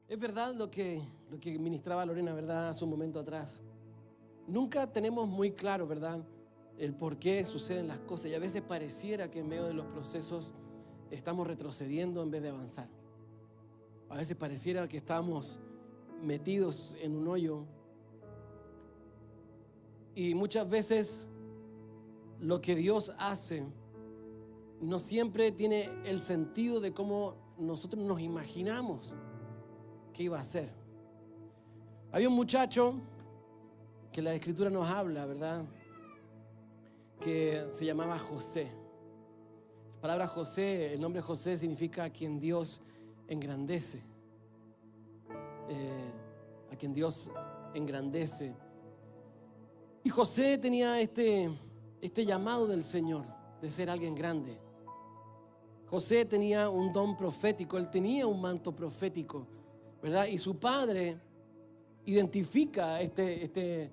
Es verdad lo que ministraba Lorena, ¿verdad? Hace un momento atrás. Nunca tenemos muy claro, ¿verdad?, el por qué suceden las cosas. Y a veces pareciera que en medio de los procesos estamos retrocediendo en vez de avanzar. A veces pareciera que estamos metidos en un hoyo. Y muchas veces lo que Dios hace no siempre tiene el sentido de cómo nosotros nos imaginamos que iba a ser. Había un muchacho que la Escritura nos habla, ¿verdad?, que se llamaba José. La palabra José, el nombre José significa a quien Dios engrandece. A quien Dios engrandece. Y José tenía este llamado del Señor de ser alguien grande. José tenía un don profético, él tenía un manto profético, ¿verdad? Y su padre identifica este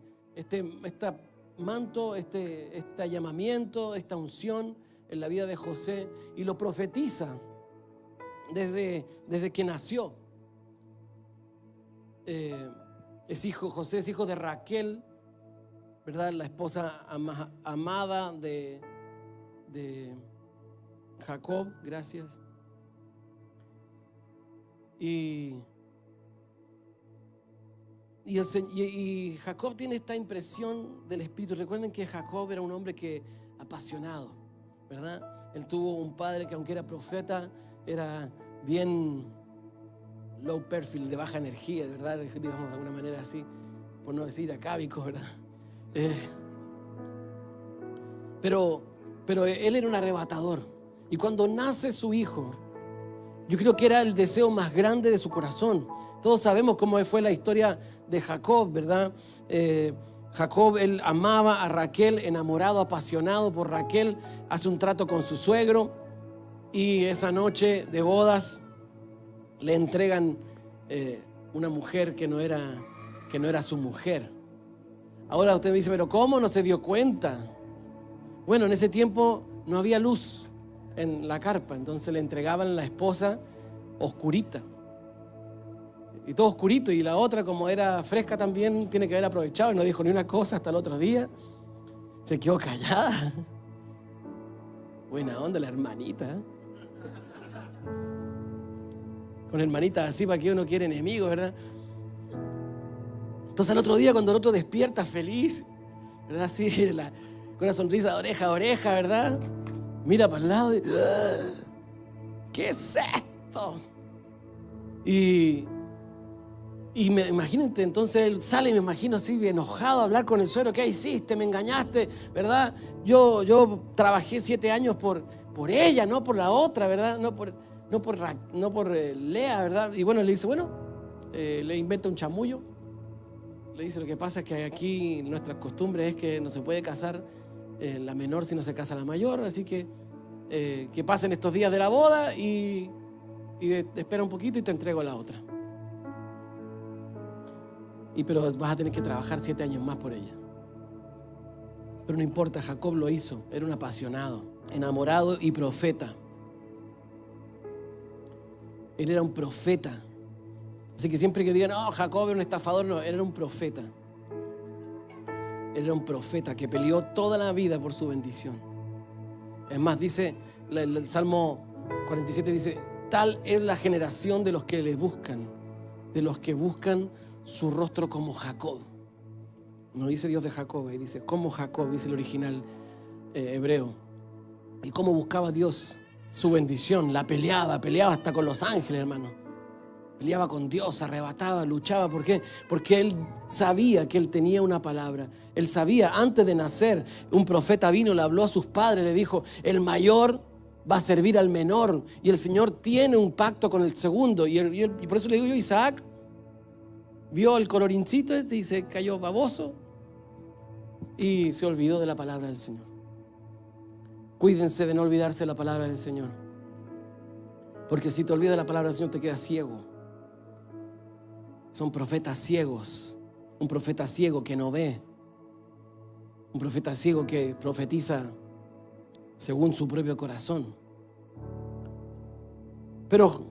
manto, este llamamiento, esta unción en la vida de José y lo profetiza desde que nació. José es hijo de Raquel, ¿verdad?, la esposa amada de Jacob, gracias. Y Jacob tiene esta impresión del Espíritu. Recuerden que Jacob era un hombre apasionado, ¿verdad? Él tuvo un padre que, aunque era profeta, era bien low perfil, de baja energía, ¿verdad? Digamos de alguna manera así, por no decir acábico, ¿verdad? Pero él era un arrebatador. Y cuando nace su hijo, yo creo que era el deseo más grande de su corazón. Todos sabemos cómo fue la historia de Jacob, ¿verdad? Jacob, él amaba a Raquel, enamorado, apasionado por Raquel, hace un trato con su suegro y esa noche de bodas le entregan una mujer que no era su mujer. Ahora usted me dice, pero ¿cómo no se dio cuenta? Bueno, en ese tiempo no había luz en la carpa, entonces le entregaban la esposa oscurita. Y todo oscurito, y la otra, como era fresca también, tiene que haber aprovechado y no dijo ni una cosa hasta el otro día. Se quedó callada. Buena onda la hermanita, ¿eh? Con hermanitas así, para que uno quiere enemigos, ¿verdad? Entonces al otro día, cuando el otro despierta feliz, ¿verdad? Así, con una sonrisa de oreja a oreja, ¿verdad? Mira para el lado y ¿qué es esto? Imagínate, entonces él sale, me imagino así, enojado, a hablar con el suegro. ¿Qué hiciste? Me engañaste, ¿verdad? Yo trabajé 7 años por ella, no por la otra, ¿verdad? No por Lea, ¿verdad? Y bueno, le dice, le inventa un chamullo. Le dice, lo que pasa es que aquí nuestra costumbre es que no se puede casar la menor si no se casa la mayor, así que pasen estos días de la boda y espera un poquito y te entrego la otra. Pero vas a tener que trabajar 7 años más por ella. Pero no importa, Jacob lo hizo. Era un apasionado, enamorado y profeta. Él era un profeta. Así que siempre que digan, Jacob era un estafador, no, él era un profeta. Él era un profeta que peleó toda la vida por su bendición. Es más, dice el Salmo 47, dice, tal es la generación de los que le buscan, de los que buscan su rostro como Jacob. No dice Dios de Jacob, dice como Jacob, dice el original hebreo. Y cómo buscaba Dios su bendición, la peleaba hasta con los ángeles, hermano. Peleaba con Dios, arrebataba, luchaba. ¿Por qué? Porque él sabía que él tenía una palabra. Él sabía, antes de nacer, un profeta vino, le habló a sus padres, le dijo, el mayor va a servir al menor. Y el Señor tiene un pacto con el segundo. Y por eso le digo yo, Isaac vio el colorincito y se cayó baboso y se olvidó de la palabra del Señor. Cuídense de no olvidarse de la palabra del Señor, porque si te olvidas de la palabra del Señor te quedas ciego. Son profetas ciegos. Un profeta ciego que no ve, un profeta ciego que profetiza según su propio corazón. Pero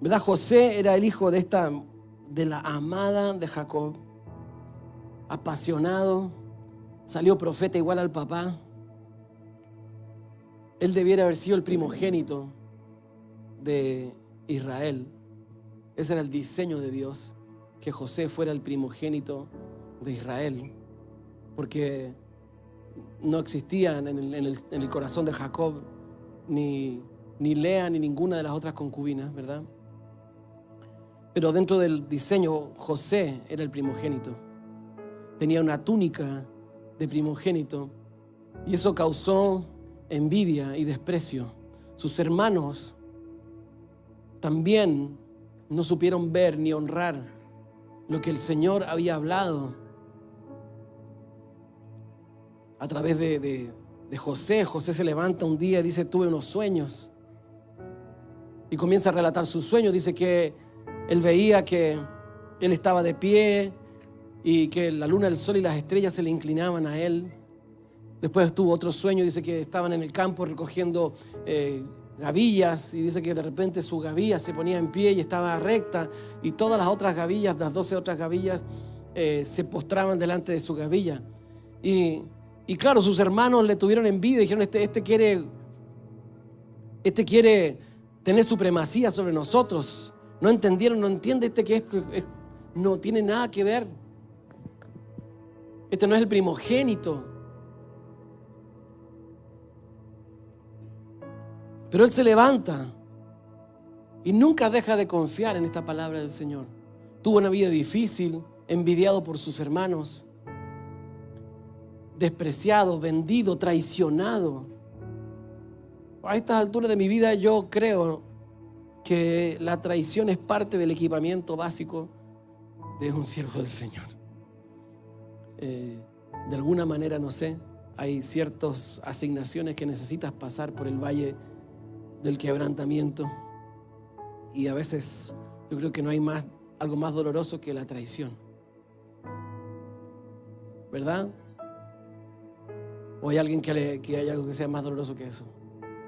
¿Verdad? José era el hijo de la amada de Jacob, apasionado, salió profeta igual al papá. Él debiera haber sido el primogénito de Israel. Ese era el diseño de Dios, que José fuera el primogénito de Israel, porque no existían en el corazón de Jacob ni Lea ni ninguna de las otras concubinas, ¿verdad? Pero dentro del diseño, José era el primogénito. Tenía una túnica de primogénito y eso causó envidia y desprecio. Sus hermanos también no supieron ver ni honrar lo que el Señor había hablado a través de José. José se levanta un día y dice: tuve unos sueños, y comienza a relatar sus sueños. Dice que él veía que él estaba de pie y que la luna, el sol y las estrellas se le inclinaban a él. Después tuvo otro sueño, dice que estaban en el campo recogiendo gavillas, y dice que de repente su gavilla se ponía en pie y estaba recta, y todas las otras gavillas, las 12 otras gavillas, se postraban delante de su gavilla. Y claro, sus hermanos le tuvieron envidia y dijeron: este quiere tener supremacía sobre nosotros. No entendieron, no entiende que no tiene nada que ver. Este no es el primogénito. Pero él se levanta y nunca deja de confiar en esta palabra del Señor. Tuvo una vida difícil, envidiado por sus hermanos, despreciado, vendido, traicionado. A estas alturas de mi vida yo creo que la traición es parte del equipamiento básico de un siervo del Señor. De alguna manera, no sé, hay ciertas asignaciones que necesitas pasar por el valle del quebrantamiento, y a veces yo creo que no hay algo más doloroso que la traición, ¿verdad? ¿O hay alguien que hay algo que sea más doloroso que eso?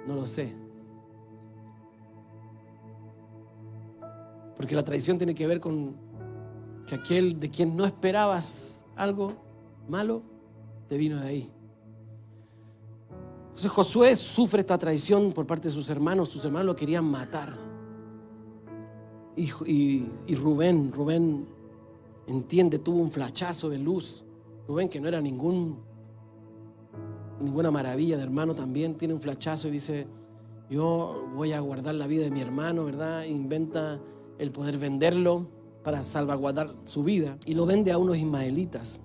No lo sé. Porque la traición tiene que ver con que aquel de quien no esperabas algo malo te vino de ahí. Entonces Josué sufre esta traición por parte de sus hermanos. Sus hermanos lo querían matar. Y Rubén entiende, tuvo un flachazo de luz. Rubén, que no era ninguna maravilla de hermano, también tiene un flachazo y dice: yo voy a guardar la vida de mi hermano, ¿verdad? Inventa el poder venderlo para salvaguardar su vida, y lo vende a unos ismaelitas,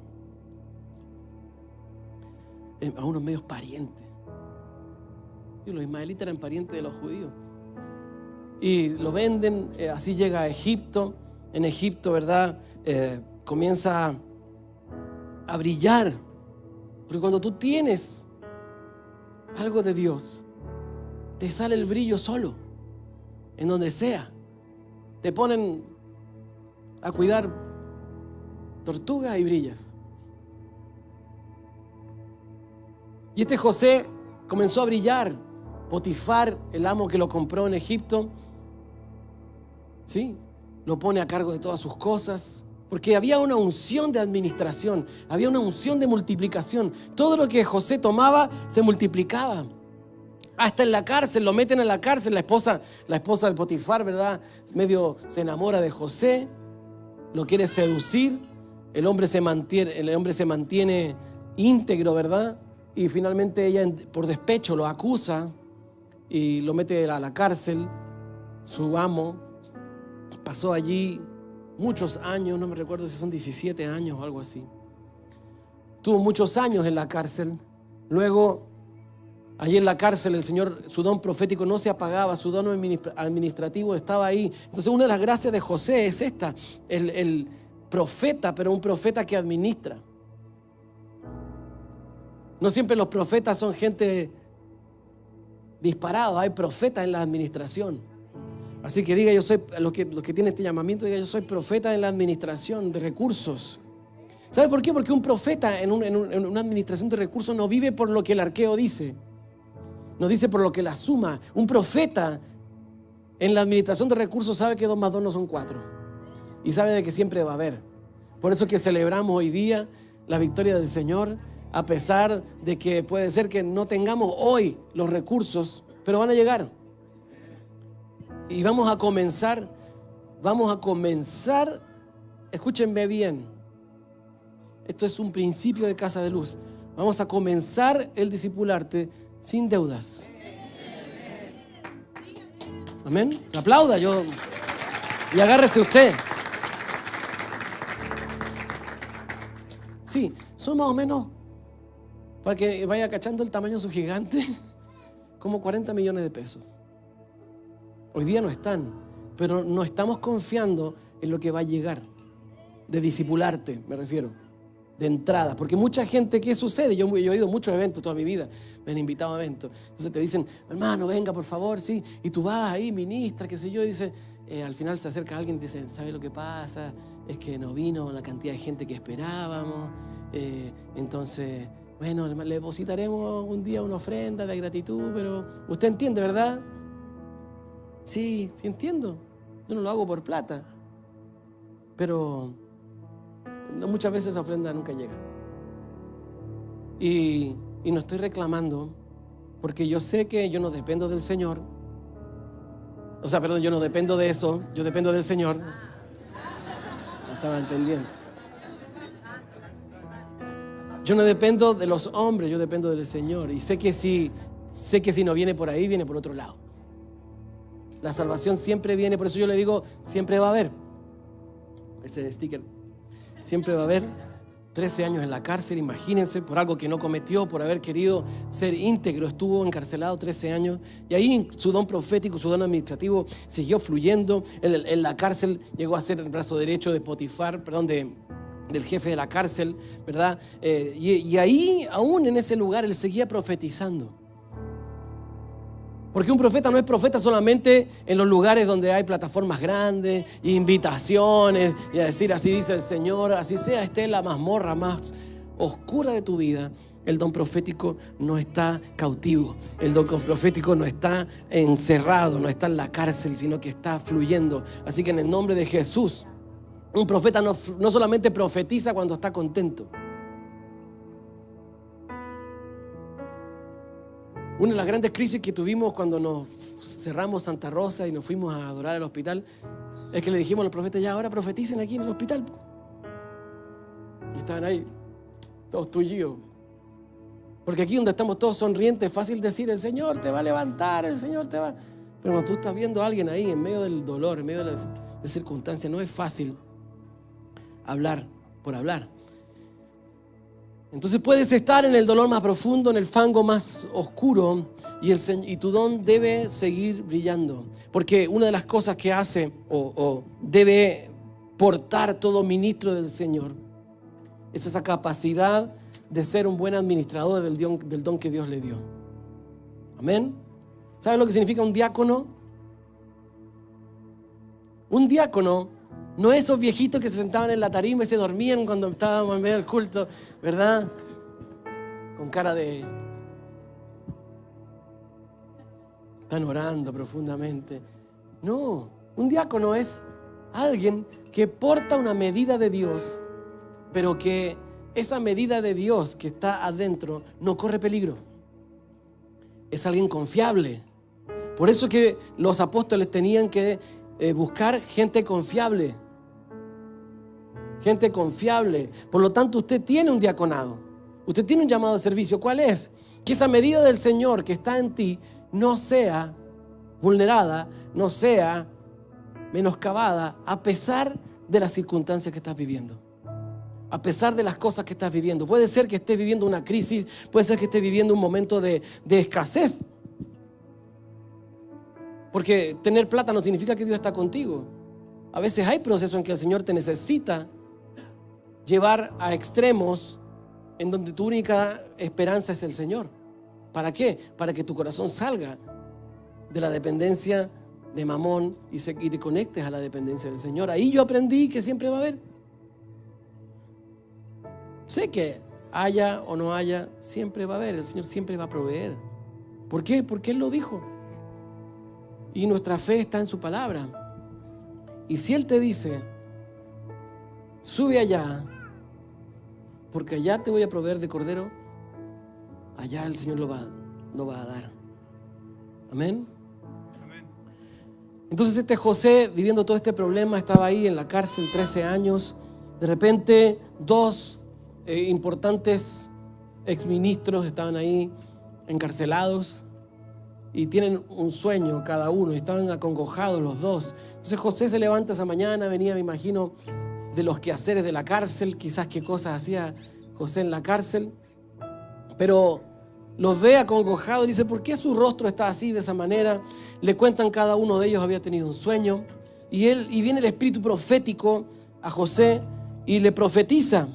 a unos medios parientes. Sí, los ismaelitas eran parientes de los judíos. Y lo venden, así llega a Egipto. En Egipto, ¿verdad? Comienza a brillar. Porque cuando tú tienes algo de Dios, te sale el brillo solo, en donde sea. Te ponen a cuidar tortugas y brillas. Y este José comenzó a brillar. Potifar, el amo que lo compró en Egipto, ¿sí?, lo pone a cargo de todas sus cosas, porque había una unción de administración, había una unción de multiplicación. Todo lo que José tomaba se multiplicaba. Hasta en la cárcel, lo meten en la cárcel. La esposa de Potifar, ¿verdad?, medio se enamora de José, lo quiere seducir. El hombre se mantiene íntegro, ¿verdad? Y finalmente ella, por despecho, lo acusa y lo mete a la cárcel. Su amo pasó allí muchos años, no me recuerdo si son 17 años o algo así. Tuvo muchos años en la cárcel. Luego, allí en la cárcel, el Señor, su don profético no se apagaba, su don administrativo estaba ahí. Entonces, una de las gracias de José es esta: el profeta, pero un profeta que administra. No siempre los profetas son gente disparada, hay profetas en la administración. Así que diga: yo soy, los que tienen este llamamiento, diga: yo soy profeta en la administración de recursos. ¿Sabe por qué? Porque un profeta en una administración de recursos no vive por lo que el arqueo dice, no dice por lo que la suma. Un profeta En la administración de recursos sabe que 2 más 2 no son 4. Y sabe de que siempre va a haber. Por eso es que celebramos hoy día la victoria del Señor, a pesar de que puede ser que no tengamos hoy los recursos, pero van a llegar. Y vamos a comenzar, escúchenme bien, esto es un principio de Casa de Luz. Vamos a comenzar el discipularte sin deudas. Amén. Aplauda, y agárrese usted. Sí, son más o menos, para que vaya cachando el tamaño de su gigante, como 40 millones de pesos. Hoy día no están, pero no estamos confiando en lo que va a llegar. De discipularte, me refiero, de entrada. Porque mucha gente, ¿qué sucede? Yo he ido a muchos eventos toda mi vida, me han invitado a eventos. Entonces te dicen, hermano, venga por favor, sí. Y tú vas ahí, ministra, qué sé yo, y dice, al final se acerca alguien y dice, ¿sabe lo que pasa? Es que no vino la cantidad de gente que esperábamos. Entonces, bueno, le depositaremos un día una ofrenda de gratitud, pero usted entiende, ¿verdad? Sí, sí entiendo. Yo no lo hago por plata. Pero muchas veces esa ofrenda nunca llega. Y no estoy reclamando, porque yo sé que yo no dependo del Señor. O sea, perdón, yo no dependo de eso, yo dependo del Señor. No estaba entendiendo. Yo no dependo de los hombres, yo dependo del Señor. Y sé que si no viene por ahí, viene por otro lado. La salvación siempre viene, por eso yo le digo, siempre va a haber. Ese sticker. Siempre va a haber 13 años en la cárcel, imagínense, por algo que no cometió, por haber querido ser íntegro, estuvo encarcelado 13 años. Y ahí su don profético, su don administrativo siguió fluyendo. En la cárcel llegó a ser el brazo derecho de Potifar, del jefe de la cárcel, ¿verdad? Y ahí, aún en ese lugar, él seguía profetizando. Porque un profeta no es profeta solamente en los lugares donde hay plataformas grandes, invitaciones, y a decir así dice el Señor, así sea, esté en la mazmorra más oscura de tu vida. El don profético no está cautivo, el don profético no está encerrado, no está en la cárcel, sino que está fluyendo. Así que en el nombre de Jesús, un profeta no solamente profetiza cuando está contento. Una de las grandes crisis que tuvimos cuando nos cerramos Santa Rosa y nos fuimos a adorar al hospital es que le dijimos a los profetas, ya ahora profeticen aquí en el hospital. Y estaban ahí, todos tullidos. Porque aquí donde estamos todos sonrientes, es fácil decir, el Señor te va a levantar, el Señor te va... Pero cuando tú estás viendo a alguien ahí en medio del dolor, en medio de las circunstancias, no es fácil hablar por hablar. Entonces puedes estar en el dolor más profundo, en el fango más oscuro, y tu don debe seguir brillando. Porque una de las cosas que hace o debe portar todo ministro del Señor es esa capacidad de ser un buen administrador del don que Dios le dio. Amén. ¿Sabes lo que significa un diácono? Un diácono no esos viejitos que se sentaban en la tarima y se dormían cuando estábamos en medio del culto, ¿verdad? Con cara de... Están orando profundamente. No, un diácono es alguien que porta una medida de Dios, pero que esa medida de Dios que está adentro no corre peligro. Es alguien confiable. Por eso que los apóstoles tenían que buscar gente confiable. Gente confiable. Por lo tanto, usted tiene un diaconado. Usted tiene un llamado de servicio. ¿Cuál es? Que esa medida del Señor que está en ti no sea vulnerada, no sea menoscabada, a pesar de las circunstancias que estás viviendo. A pesar de las cosas que estás viviendo. Puede ser que estés viviendo una crisis, puede ser que estés viviendo un momento de escasez. Porque tener plata no significa que Dios está contigo. A veces hay procesos en que el Señor te necesita llevar a extremos en donde tu única esperanza es el Señor. ¿Para qué? Para que tu corazón salga de la dependencia de Mamón y te conectes a la dependencia del Señor. Ahí yo aprendí que siempre va a haber. Sé que haya o no haya, siempre va a haber. El Señor siempre va a proveer. ¿Por qué? Porque Él lo dijo. Y nuestra fe está en su palabra. Y si Él te dice, sube allá, porque allá te voy a proveer de cordero, allá el Señor lo va a dar. Amén. Entonces este José, viviendo todo este problema, estaba ahí en la cárcel 13 años. De repente, dos importantes exministros estaban ahí encarcelados y tienen un sueño cada uno, y estaban acongojados los dos. Entonces José se levanta esa mañana, venía, me imagino, de los quehaceres de la cárcel, quizás qué cosas hacía José en la cárcel, pero los ve acongojados y dice, ¿por qué su rostro está así, de esa manera? Le cuentan, cada uno de ellos había tenido un sueño, y viene el espíritu profético a José y le profetiza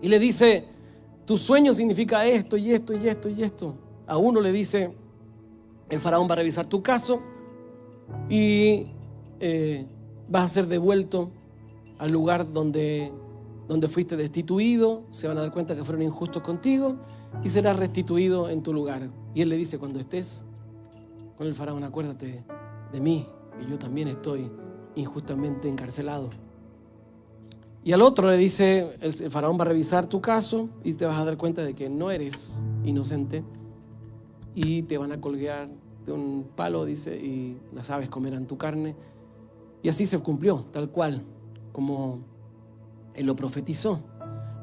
y le dice, tu sueño significa esto y esto y esto y esto. A uno le dice, el faraón va a revisar tu caso y vas a ser devuelto al lugar donde fuiste destituido. Se van a dar cuenta que fueron injustos contigo y serás restituido en tu lugar. Y él le dice, cuando estés con el faraón, acuérdate de mí, que yo también estoy injustamente encarcelado. Y al otro le dice, el faraón va a revisar tu caso y te vas a dar cuenta de que no eres inocente y te van a colgar de un palo, dice, y las aves comerán tu carne. Y así se cumplió, tal cual como él lo profetizó.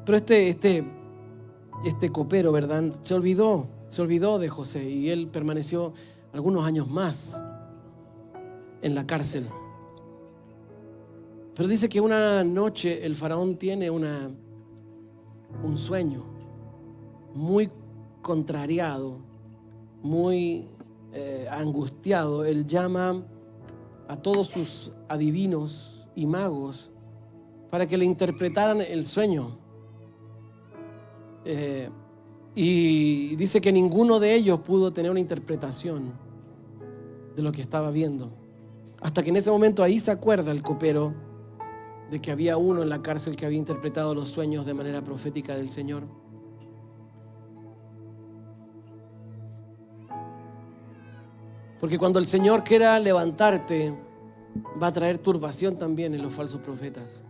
Pero este copero, ¿verdad?, se olvidó de José, y él permaneció algunos años más en la cárcel. Pero dice que una noche el faraón tiene un sueño muy contrariado, muy angustiado. Él llama a todos sus adivinos y magos para que le interpretaran el sueño. Y dice que ninguno de ellos pudo tener una interpretación de lo que estaba viendo. Hasta que en ese momento ahí se acuerda el copero de que había uno en la cárcel que había interpretado los sueños de manera profética del Señor. Porque cuando el Señor quiera levantarte, va a traer turbación también en los falsos profetas.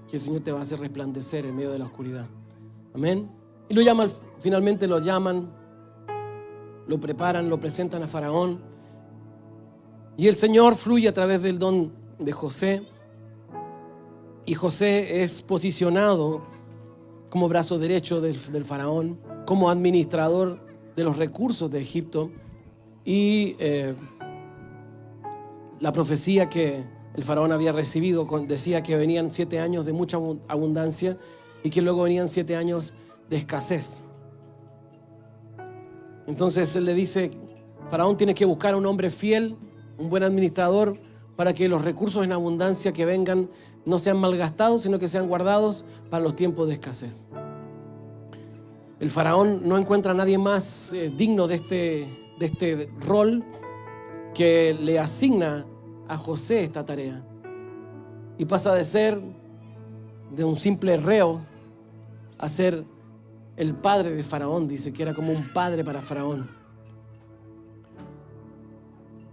Que el Señor te va a hacer resplandecer en medio de la oscuridad. Amén. Y finalmente lo llaman, lo preparan, lo presentan a Faraón. Y el Señor fluye a través del don de José. Y José es posicionado como brazo derecho del Faraón, como administrador de los recursos de Egipto. Y la profecía que el faraón había recibido decía que venían 7 años de mucha abundancia y que luego venían 7 años de escasez. Entonces él le dice, faraón, tienes que buscar a un hombre fiel, un buen administrador, para que los recursos en abundancia que vengan no sean malgastados, sino que sean guardados para los tiempos de escasez. El faraón no encuentra a nadie más digno de este rol, que le asigna a José esta tarea, y pasa de ser de un simple reo a ser el padre de Faraón. Dice que era como un padre para Faraón.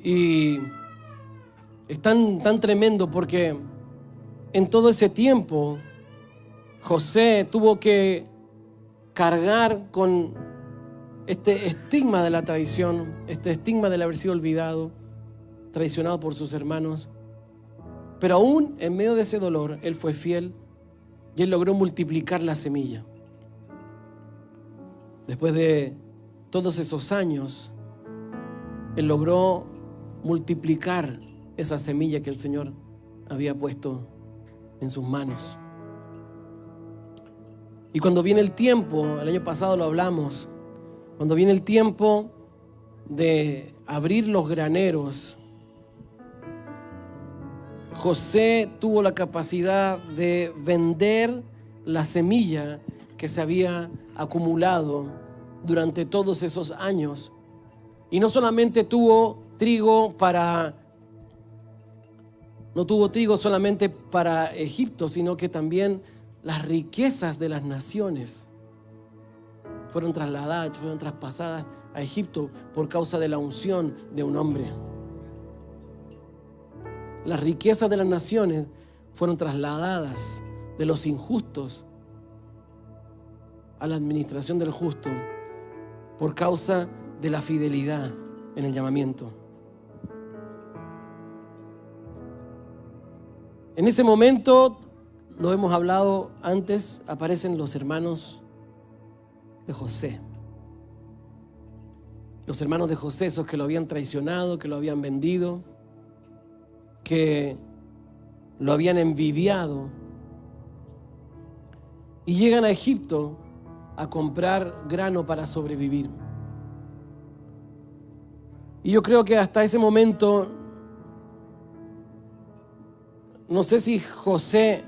Y es tan tremendo porque en todo ese tiempo José tuvo que cargar con este estigma de la traición, este estigma del haber sido olvidado, traicionado por sus hermanos. Pero aún en medio de ese dolor, él fue fiel y él logró multiplicar la semilla. Después de todos esos años, él logró multiplicar esa semilla que el Señor había puesto en sus manos. Y cuando viene el tiempo, el año pasado lo hablamos, cuando viene el tiempo de abrir los graneros, José tuvo la capacidad de vender la semilla que se había acumulado durante todos esos años. Y no solamente tuvo trigo no tuvo trigo solamente para Egipto, sino que también las riquezas de las naciones fueron trasladadas, fueron traspasadas a Egipto por causa de la unción de un hombre. Las riquezas de las naciones fueron trasladadas de los injustos a la administración del justo por causa de la fidelidad en el llamamiento. En ese momento, lo hemos hablado antes, aparecen los hermanos de José. Los hermanos de José, esos que lo habían traicionado, que lo habían vendido, que lo habían envidiado. Y llegan a Egipto a comprar grano para sobrevivir. Y yo creo que hasta ese momento, no sé si José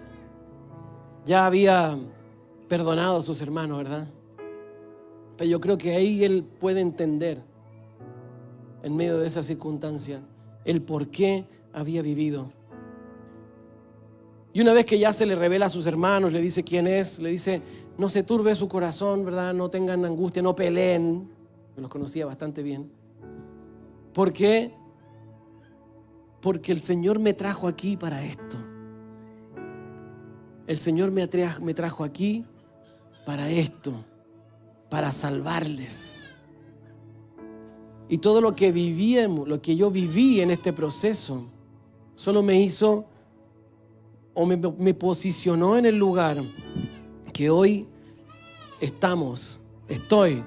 ya había perdonado a sus hermanos, ¿verdad? Pero yo creo que ahí él puede entender, en medio de esa circunstancia, el por qué había vivido. Y una vez que ya se le revela a sus hermanos, le dice quién es, le dice, no se turbe su corazón, ¿verdad? No tengan angustia, no peleen. Yo los conocía bastante bien. ¿Por qué? Porque el Señor me trajo aquí para esto. El Señor me trajo aquí para esto, para salvarles. Y todo lo que vivíamos, lo que yo viví en este proceso, solo me hizo o me posicionó en el lugar que hoy estoy,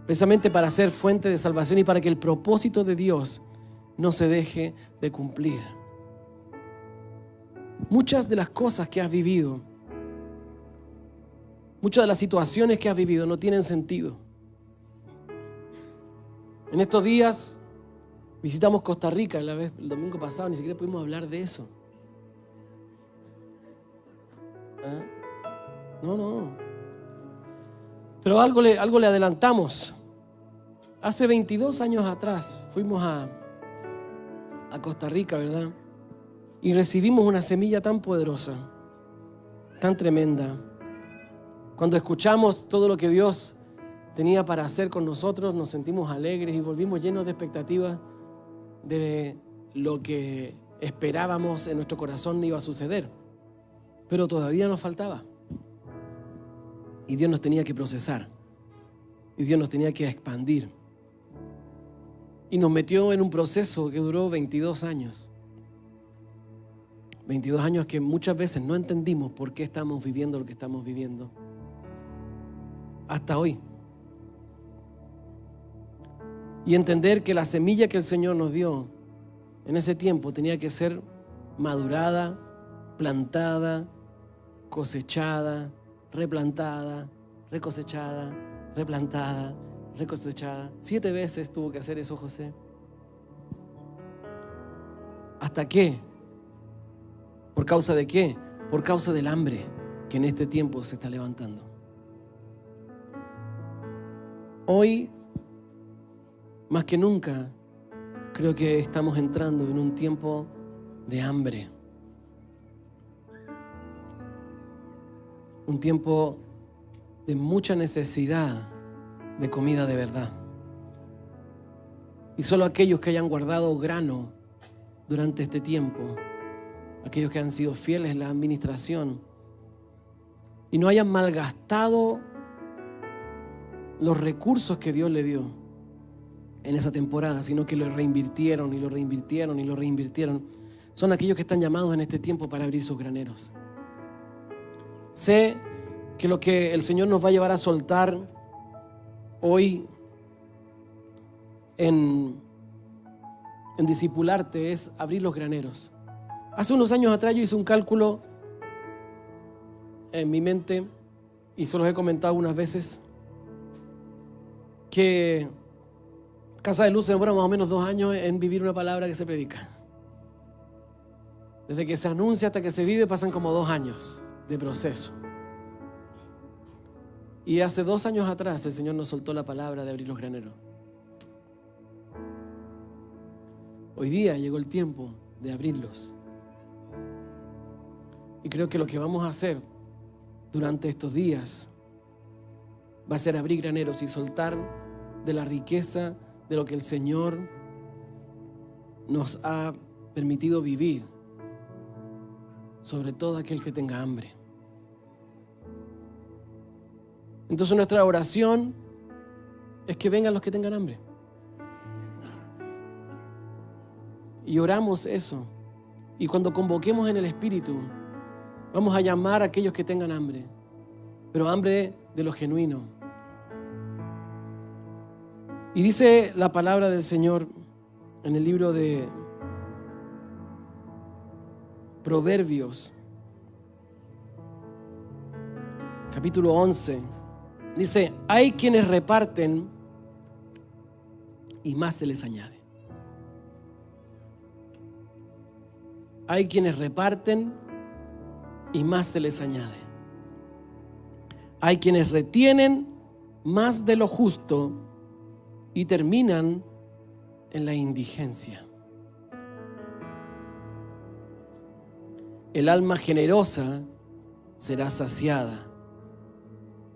precisamente para ser fuente de salvación y para que el propósito de Dios no se deje de cumplir. Muchas de las cosas que has vivido, muchas de las situaciones que has vivido no tienen sentido. En estos días visitamos Costa Rica, el domingo pasado, ni siquiera pudimos hablar de eso. No. Pero algo le adelantamos. Hace 22 años atrás fuimos a Costa Rica, ¿verdad? Y recibimos una semilla tan poderosa, tan tremenda. Cuando escuchamos todo lo que Dios tenía para hacer con nosotros, nos sentimos alegres y volvimos llenos de expectativas de lo que esperábamos en nuestro corazón iba a suceder. Pero todavía nos faltaba. Y Dios nos tenía que procesar. Y Dios nos tenía que expandir. Y nos metió en un proceso que duró 22 años. 22 años que muchas veces no entendimos por qué estamos viviendo lo que estamos viviendo. Hasta hoy. Y entender que la semilla que el Señor nos dio en ese tiempo tenía que ser madurada, plantada, cosechada, replantada, recosechada, replantada, recosechada. 7 veces tuvo que hacer eso José. ¿Hasta qué? ¿Por causa de qué? Por causa del hambre que en este tiempo se está levantando. Hoy, más que nunca, creo que estamos entrando en un tiempo de hambre. Un tiempo de mucha necesidad de comida de verdad. Y solo aquellos que hayan guardado grano durante este tiempo, aquellos que han sido fieles en la administración y no hayan malgastado los recursos que Dios le dio en esa temporada, sino que lo reinvirtieron y lo reinvirtieron y lo reinvirtieron, son aquellos que están llamados en este tiempo para abrir sus graneros. Sé que lo que el Señor nos va a llevar a soltar hoy en discipularte es abrir los graneros. Hace unos años atrás yo hice un cálculo en mi mente y se los he comentado unas veces que Casa de Luz se demora más o menos 2 años en vivir una palabra que se predica. Desde que se anuncia hasta que se vive pasan como 2 años de proceso. Y hace 2 años atrás el Señor nos soltó la palabra de abrir los graneros. Hoy día llegó el tiempo de abrirlos. Y creo que lo que vamos a hacer durante estos días va a ser abrir graneros y soltar de la riqueza de lo que el Señor nos ha permitido vivir, sobre todo aquel que tenga hambre. Entonces nuestra oración es que vengan los que tengan hambre. Y oramos eso. Y cuando convoquemos en el Espíritu, vamos a llamar a aquellos que tengan hambre, pero hambre de lo genuino. Y dice la palabra del Señor en el libro de Proverbios, capítulo 11, dice: hay quienes reparten y más se les añade. Hay quienes reparten y más se les añade. Hay quienes retienen más de lo justo y terminan en la indigencia. El alma generosa será saciada,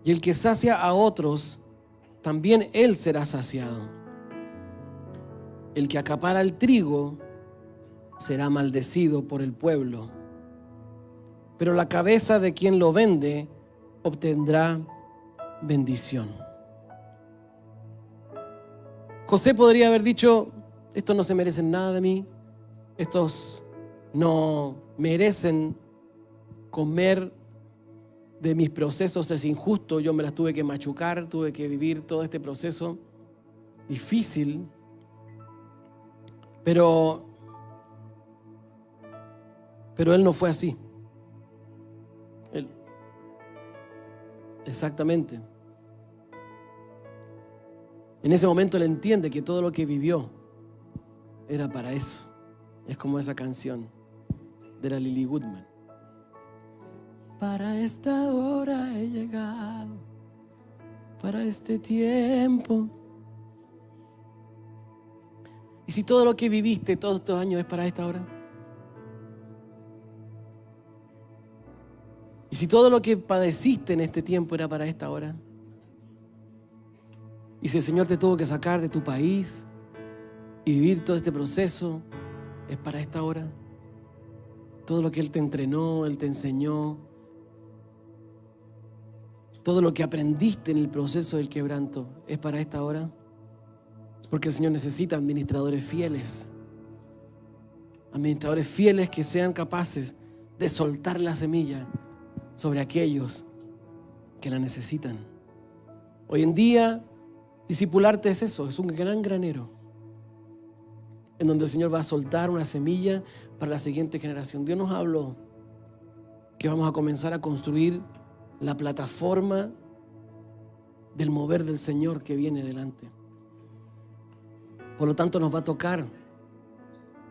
y el que sacia a otros, también él será saciado. El que acapara el trigo será maldecido por el pueblo, pero la cabeza de quien lo vende obtendrá bendición. José podría haber dicho: estos no se merecen nada de mí, estos no merecen comer de mis procesos, es injusto, yo me las tuve que machucar, tuve que vivir todo este proceso difícil. Pero él no fue así. Exactamente. En ese momento él entiende que todo lo que vivió era para eso. Es como esa canción de la Lily Goodman. Para esta hora he llegado, para este tiempo. ¿Y si todo lo que viviste todos estos años es para esta hora? ¿Y si todo lo que padeciste en este tiempo era para esta hora? ¿Y si el Señor te tuvo que sacar de tu país y vivir todo este proceso es para esta hora? Todo lo que Él te entrenó, Él te enseñó, todo lo que aprendiste en el proceso del quebranto es para esta hora. Porque el Señor necesita administradores fieles que sean capaces de soltar la semilla sobre aquellos que la necesitan. Hoy en día, discipularte es eso, es un gran granero en donde el Señor va a soltar una semilla para la siguiente generación. Dios nos habló que vamos a comenzar a construir la plataforma del mover del Señor que viene delante. Por lo tanto, nos va a tocar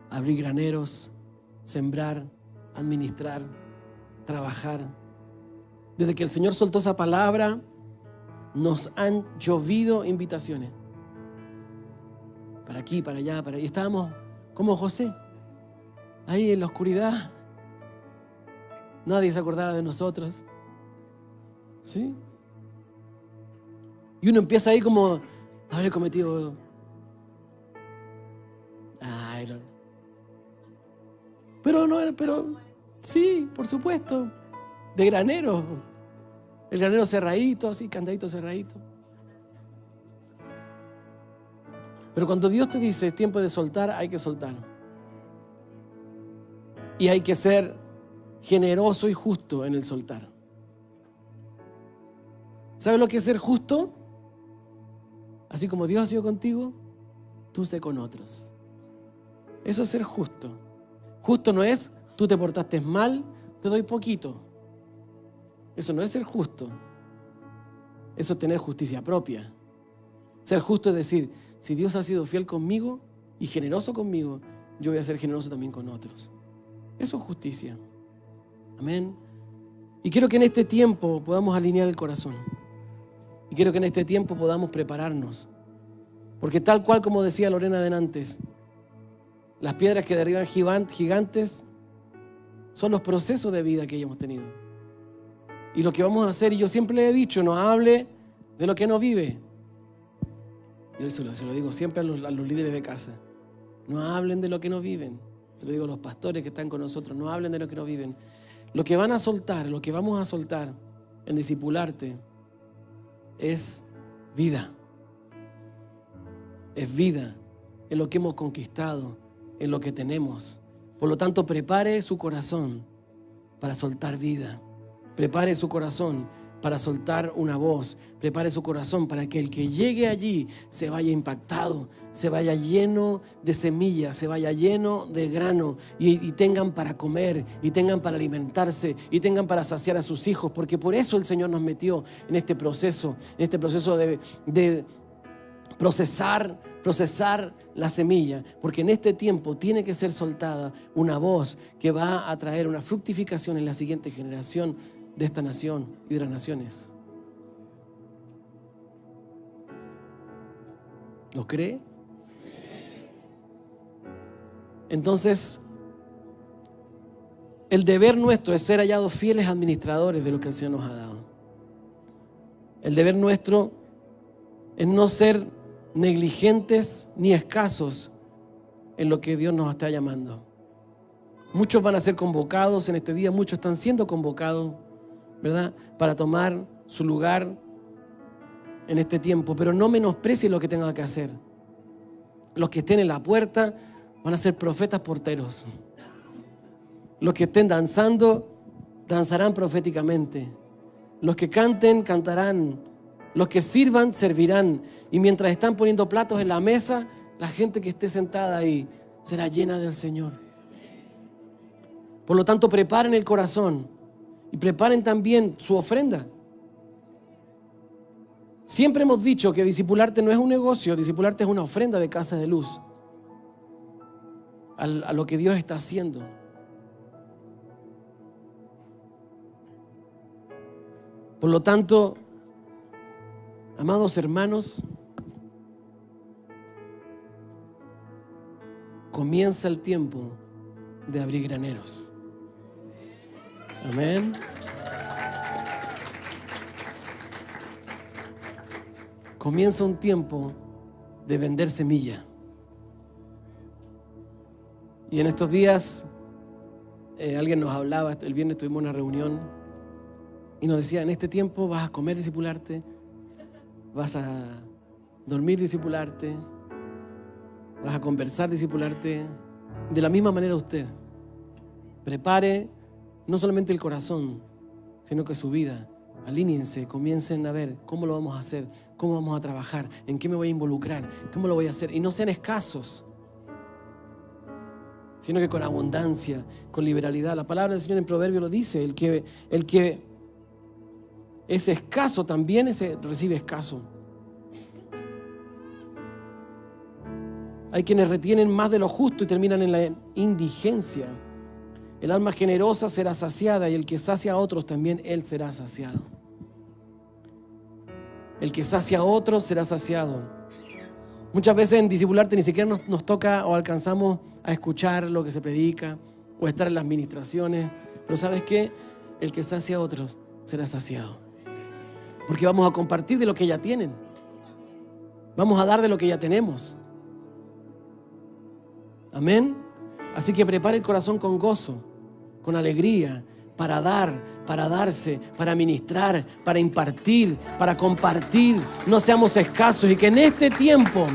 abrir graneros, sembrar, administrar, trabajar. Desde que el Señor soltó esa palabra, nos han llovido invitaciones. Para aquí, para allá, para allá. Y estábamos como José, ahí en la oscuridad. Nadie se acordaba de nosotros. ¿Sí? Y uno empieza ahí como, habré cometido... Pero sí, por supuesto, de granero. El granero cerradito, así, candadito cerradito. Pero cuando Dios te dice es tiempo de soltar, hay que soltar. Y hay que ser generoso y justo en el soltar. ¿Sabes lo que es ser justo? Así como Dios ha sido contigo, tú sé con otros. Eso es ser justo. Justo no es, tú te portaste mal, te doy poquito. Eso no es ser justo. Eso es tener justicia propia. Ser justo es decir, si Dios ha sido fiel conmigo y generoso conmigo, yo voy a ser generoso también con otros. Eso es justicia. Amén. Y quiero que en este tiempo podamos alinear el corazón. Y quiero que en este tiempo podamos prepararnos. Porque tal cual como decía Lorena delante, las piedras que derriban gigantes son los procesos de vida que hemos tenido. Y lo que vamos a hacer, y yo siempre le he dicho, no hable de lo que no vive. Yo se lo digo siempre a los líderes de casa. No hablen de lo que no viven. Se lo digo a los pastores que están con nosotros. No hablen de lo que no viven. Lo que van a soltar, lo que vamos a soltar en discipularte es vida. Es vida en lo que hemos conquistado, en lo que tenemos. Por lo tanto, prepare su corazón para soltar vida. Prepare su corazón para soltar una voz. Prepare su corazón para que el que llegue allí se vaya impactado, se vaya lleno de semillas, se vaya lleno de grano y tengan para comer, y tengan para alimentarse, y tengan para saciar a sus hijos, porque por eso el Señor nos metió en este proceso de procesar la semilla, porque en este tiempo tiene que ser soltada una voz que va a traer una fructificación en la siguiente generación de esta nación y de las naciones. ¿Lo cree? Entonces, el deber nuestro es ser hallados fieles administradores de lo que el Señor nos ha dado. El deber nuestro es no ser negligentes ni escasos en lo que Dios nos está llamando. Muchos van a ser convocados en este día, muchos están siendo convocados, ¿verdad?, para tomar su lugar en este tiempo, pero no menosprecie lo que tengan que hacer. Los que estén en la puerta van a ser profetas porteros. Los que estén danzando, danzarán proféticamente. Los que canten, cantarán. Los que sirvan, servirán. Y mientras están poniendo platos en la mesa, la gente que esté sentada ahí será llena del Señor. Por lo tanto, preparen el corazón y preparen también su ofrenda. Siempre hemos dicho que discipularte no es un negocio, discipularte es una ofrenda de Casa de Luz a lo que Dios está haciendo. Por lo tanto, amados hermanos, comienza el tiempo de abrir graneros. Amén. Comienza un tiempo de vender semilla. Y en estos días alguien nos hablaba, el viernes tuvimos una reunión y nos decía, en este tiempo vas a comer discipularte, vas a dormir discipularte, vas a conversar discipularte. De la misma manera usted prepare no solamente el corazón, sino que su vida. Alíñense, comiencen a ver cómo lo vamos a hacer, cómo vamos a trabajar, en qué me voy a involucrar, cómo lo voy a hacer. Y no sean escasos, sino que con abundancia, con liberalidad. La palabra del Señor en Proverbios lo dice, el que es escaso también recibe escaso. Hay quienes retienen más de lo justo y terminan en la indigencia. El alma generosa será saciada y el que sacia a otros también él será saciado. El que sacia a otros será saciado. Muchas veces en discipularte ni siquiera nos toca o alcanzamos a escuchar lo que se predica o estar en las ministraciones. Pero ¿sabes qué? El que sacia a otros será saciado. Porque vamos a compartir de lo que ya tienen. Vamos a dar de lo que ya tenemos. Amén. Así que prepare el corazón con gozo, con alegría, para dar, para darse, para ministrar, para impartir, para compartir. No seamos escasos y que en este tiempo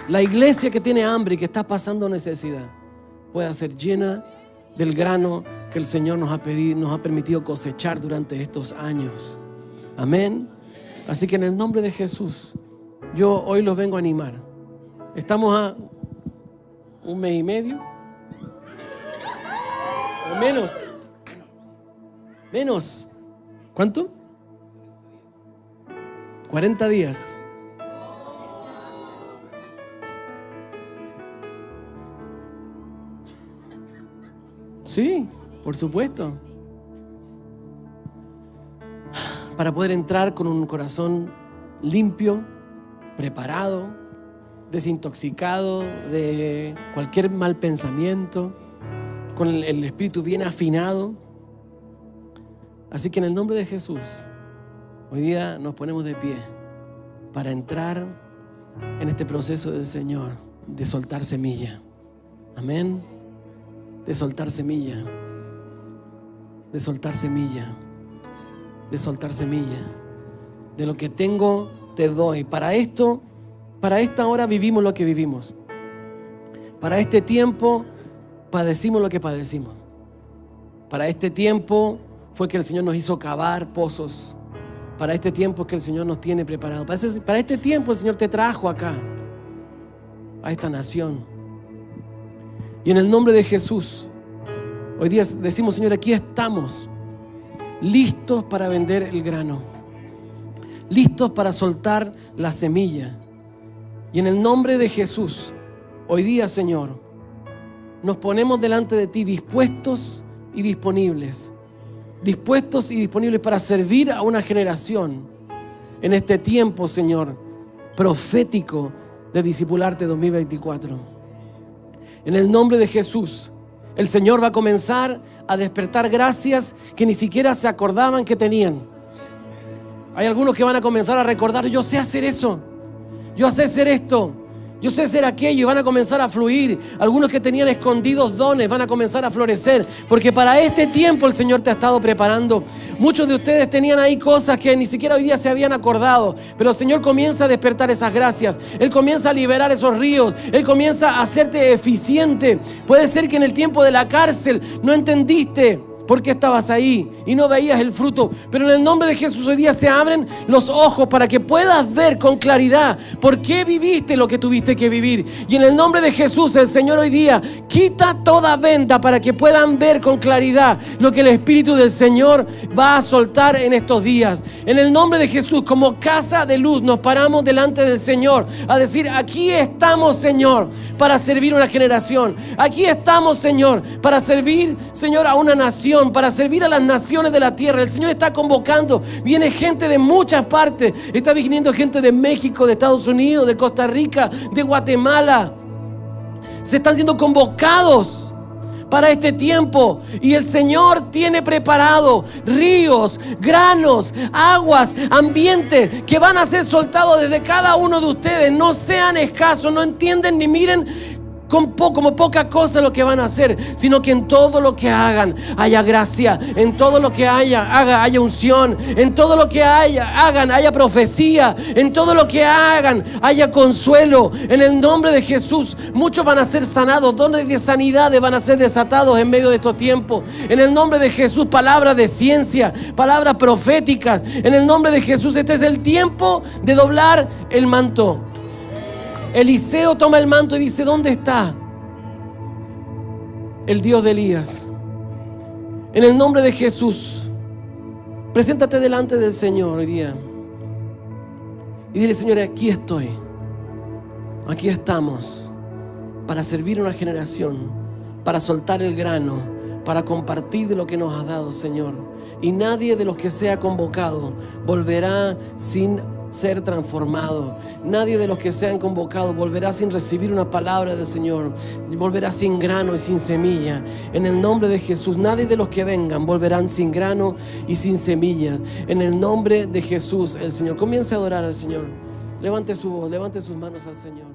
la iglesia que tiene hambre y que está pasando necesidad pueda ser llena del grano que el Señor nos ha permitido cosechar durante estos años. Amén. Así que en el nombre de Jesús, yo hoy los vengo a animar. Estamos a 1 mes y medio. O menos. ¿Cuánto? 40 días. Sí, por supuesto. Para poder entrar con un corazón limpio, preparado, desintoxicado de cualquier mal pensamiento, con el espíritu bien afinado. Así que en el nombre de Jesús, hoy día nos ponemos de pie para entrar en este proceso del Señor de soltar semilla. Amén. De soltar semilla. De soltar semilla. De soltar semilla. De lo que tengo te doy. Para esto, para esta hora vivimos lo que vivimos. Para este tiempo padecimos lo que padecimos. Para este tiempo fue que el Señor nos hizo cavar pozos. Para este tiempo es que el Señor nos tiene preparado. Para este tiempo el Señor te trajo acá, a esta nación. Y en el nombre de Jesús, hoy día decimos, Señor, aquí estamos, listos para vender el grano, listos para soltar la semilla. Y en el nombre de Jesús, hoy día, Señor, nos ponemos delante de ti dispuestos y disponibles. Dispuestos y disponibles para servir a una generación en este tiempo, Señor, profético de Discipularte 2024. En el nombre de Jesús, el Señor va a comenzar a despertar gracias que ni siquiera se acordaban que tenían. Hay algunos que van a comenzar a recordar: yo sé hacer eso, yo sé hacer esto, yo sé hacer aquello, y van a comenzar a fluir. Algunos que tenían escondidos dones van a comenzar a florecer, porque para este tiempo el Señor te ha estado preparando. Muchos de ustedes tenían ahí cosas que ni siquiera hoy día se habían acordado, pero el Señor comienza a despertar esas gracias. Él comienza a liberar esos ríos. Él comienza a hacerte eficiente. Puede ser que en el tiempo de la cárcel no entendiste por qué estabas ahí y no veías el fruto, pero en el nombre de Jesús hoy día se abren los ojos para que puedas ver con claridad por qué viviste lo que tuviste que vivir. Y en el nombre de Jesús el Señor hoy día quita toda venda para que puedan ver con claridad lo que el Espíritu del Señor va a soltar en estos días. En el nombre de Jesús, como casa de luz, nos paramos delante del Señor a decir: aquí estamos, Señor, para servir a una generación. Aquí estamos, Señor, para servir, Señor, a una nación, para servir a las naciones de la tierra. El Señor está convocando. Viene gente de muchas partes. Está viniendo gente de México, de Estados Unidos, de Costa Rica, de Guatemala. Se están siendo convocados para este tiempo, y el Señor tiene preparado ríos, granos, aguas, ambientes que van a ser soltados desde cada uno de ustedes. No sean escasos, no entienden ni miren como poca cosa lo que van a hacer, sino que en todo lo que hagan haya gracia, en todo lo que haya unción, en todo lo que hagan haya profecía, en todo lo que hagan haya consuelo. En el nombre de Jesús, muchos van a ser sanados, dones de sanidades van a ser desatados en medio de estos tiempos. En el nombre de Jesús, palabras de ciencia, palabras proféticas. En el nombre de Jesús, este es el tiempo de doblar el manto. Eliseo toma el manto y dice: ¿dónde está el Dios de Elías? En el nombre de Jesús, preséntate delante del Señor hoy día y dile: Señor, aquí estoy, aquí estamos para servir a una generación, para soltar el grano, para compartir de lo que nos has dado, Señor. Y nadie de los que sea convocado volverá sin ser transformado. Nadie de los que sean convocados volverá sin recibir una palabra del Señor. Volverá sin grano y sin semilla. En el nombre de Jesús, nadie de los que vengan volverán sin grano y sin semillas. En el nombre de Jesús, el Señor. Comience a adorar al Señor. Levante su voz, levante sus manos al Señor.